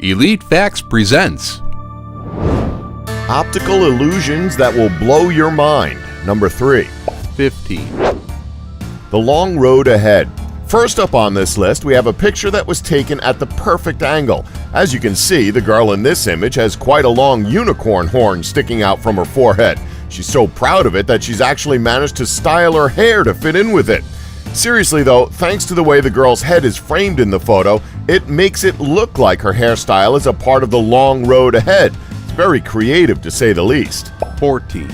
Elite Facts presents Optical illusions that will blow your mind. Number 3. 15. The long road ahead. First up on this list, we have a picture that was taken at the perfect angle. As you can see, the girl in this image has quite a long unicorn horn sticking out from her forehead. She's so proud of it that she's actually managed to style her hair to fit in with it. Seriously though, thanks to the way the girl's head is framed in the photo, it makes it look like her hairstyle is a part of the long road ahead. It's very creative to say the least. 14.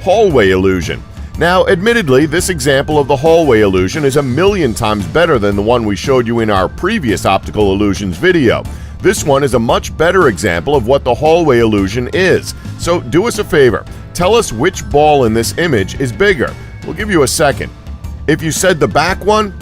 Hallway illusion. Now, admittedly, this example of the hallway illusion is a million times better than the one we showed you in our previous optical illusions video. This one is a much better example of what the hallway illusion is. So do us a favor, tell us which ball in this image is bigger. We'll give you a second. If you said the back one,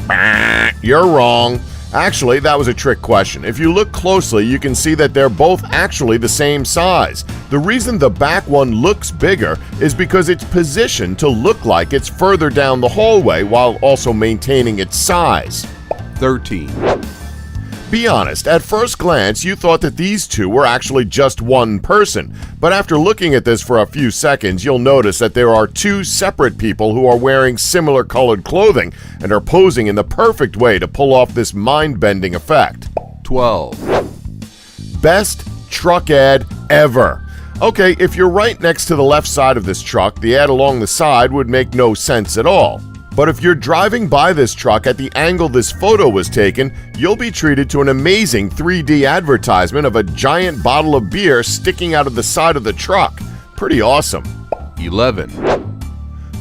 you're wrong. Actually, that was a trick question. If you look closely, you can see that they're both actually the same size. The reason the back one looks bigger is because it's positioned to look like it's further down the hallway while also maintaining its size. 13. Be honest, at first glance you thought that these two were actually just one person, but after looking at this for a few seconds you'll notice that there are two separate people who are wearing similar colored clothing and are posing in the perfect way to pull off this mind-bending effect. 12. Best truck ad ever. Okay, if you're right next to the left side of this truck, the ad along the side would make no sense at all. But if you're driving by this truck at the angle this photo was taken, you'll be treated to an amazing 3D advertisement of a giant bottle of beer sticking out of the side of the truck. Pretty awesome. 11.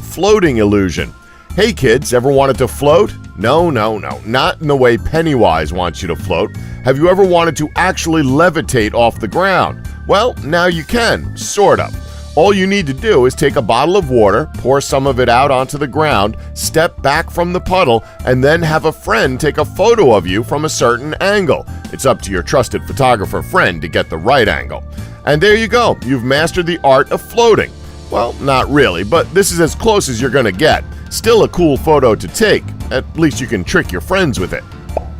Floating illusion. Hey kids, ever wanted to float? No, not in the way Pennywise wants you to float. Have you ever wanted to actually levitate off the ground? Well, now you can, sort of. All you need to do is take a bottle of water, pour some of it out onto the ground, step back from the puddle, and then have a friend take a photo of you from a certain angle. It's up to your trusted photographer friend to get the right angle. And there you go, you've mastered the art of floating. Well, not really, but this is as close as you're gonna get. Still a cool photo to take. At least you can trick your friends with it.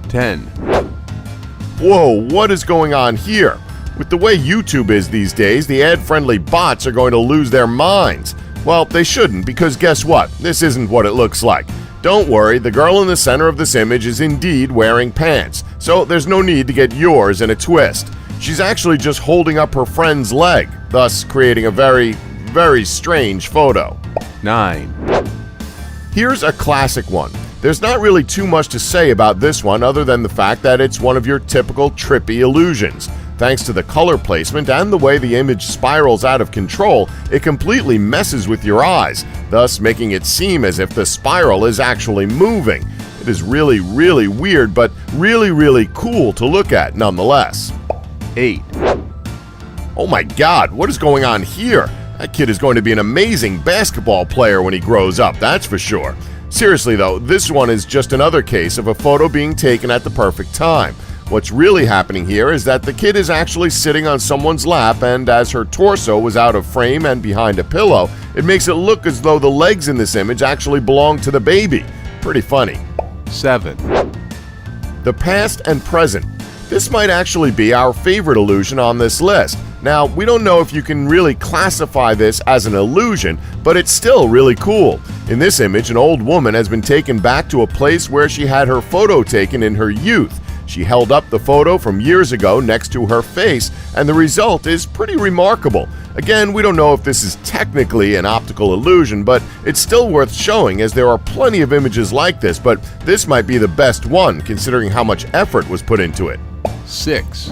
10. Whoa, what is going on here? With the way YouTube is these days, the ad-friendly bots are going to lose their minds. Well, they shouldn't, because guess what? This isn't what it looks like. Don't worry, the girl in the center of this image is indeed wearing pants, so there's no need to get yours in a twist. She's actually just holding up her friend's leg, thus creating a very, very strange photo. 9. Here's a classic one. There's not really too much to say about this one other than the fact that it's one of your typical trippy illusions. Thanks to the color placement and the way the image spirals out of control, it completely messes with your eyes, thus making it seem as if the spiral is actually moving. It is really, really weird, but really, really cool to look at nonetheless. 8. Oh my god, what is going on here? That kid is going to be an amazing basketball player when he grows up, that's for sure. Seriously though, this one is just another case of a photo being taken at the perfect time. What's really happening here is that the kid is actually sitting on someone's lap, and as her torso was out of frame and behind a pillow, it makes it look as though the legs in this image actually belong to the baby. Pretty funny. 7. The past and present. This might actually be our favorite illusion on this list. Now, we don't know if you can really classify this as an illusion, but it's still really cool. In this image, an old woman has been taken back to a place where she had her photo taken in her youth. She held up the photo from years ago next to her face, and the result is pretty remarkable. Again, we don't know if this is technically an optical illusion, but it's still worth showing as there are plenty of images like this, but this might be the best one considering how much effort was put into it. 6.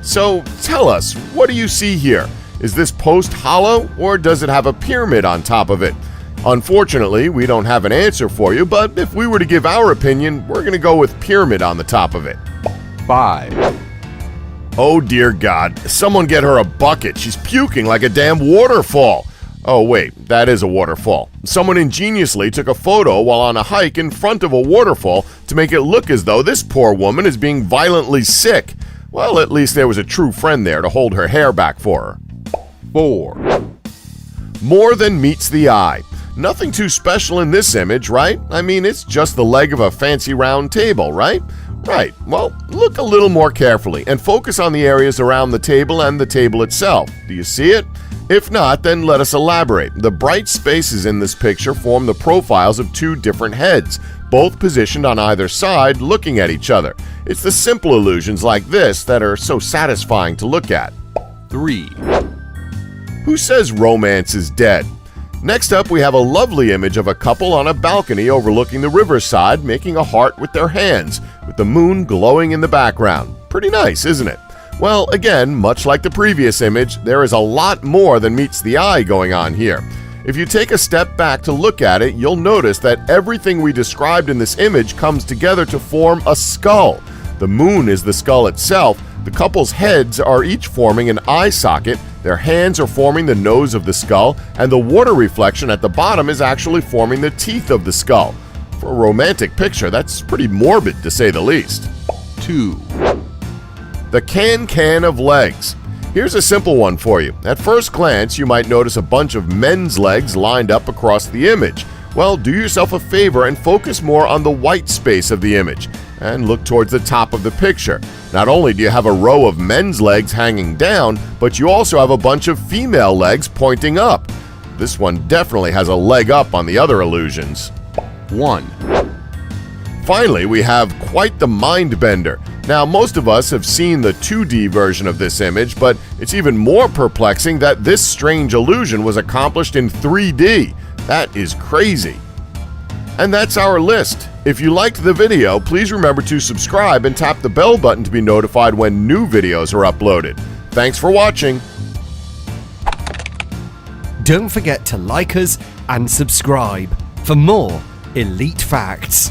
So tell us, what do you see here? Is this post hollow, or does it have a pyramid on top of it? Unfortunately, we don't have an answer for you, but if we were to give our opinion, we're going to go with pyramid on the top of it. 5. Oh dear God, someone get her a bucket. She's puking like a damn waterfall. Oh wait, that is a waterfall. Someone ingeniously took a photo while on a hike in front of a waterfall to make it look as though this poor woman is being violently sick. Well, at least there was a true friend there to hold her hair back for her. 4. More than meets the eye. Nothing too special in this image, right? I mean, it's just the leg of a fancy round table, right? Right, well, look a little more carefully and focus on the areas around the table and the table itself. Do you see it? If not, then let us elaborate. The bright spaces in this picture form the profiles of two different heads, both positioned on either side looking at each other. It's the simple illusions like this that are so satisfying to look at. 3, Who says romance is dead? Next up, we have a lovely image of a couple on a balcony overlooking the riverside making a heart with their hands, with the moon glowing in the background. Pretty nice, isn't it? Well, again, much like the previous image, there is a lot more than meets the eye going on here. If you take a step back to look at it, you'll notice that everything we described in this image comes together to form a skull. The moon is the skull itself, the couple's heads are each forming an eye socket, their hands are forming the nose of the skull, and the water reflection at the bottom is actually forming the teeth of the skull. For a romantic picture, that's pretty morbid to say the least. 2, The can of legs. Here's a simple one for you. At first glance, you might notice a bunch of men's legs lined up across the image. Well, do yourself a favor and focus more on the white space of the image, and look towards the top of the picture. Not only do you have a row of men's legs hanging down, but you also have a bunch of female legs pointing up. This one definitely has a leg up on the other illusions. 1, Finally, we have quite the mind bender. Now, most of us have seen the 2D version of this image, but it's even more perplexing that this strange illusion was accomplished in 3D. That is crazy. And that's our list. If you liked the video, please remember to subscribe and tap the bell button to be notified when new videos are uploaded. Thanks for watching. Don't forget to like us and subscribe for more elite facts.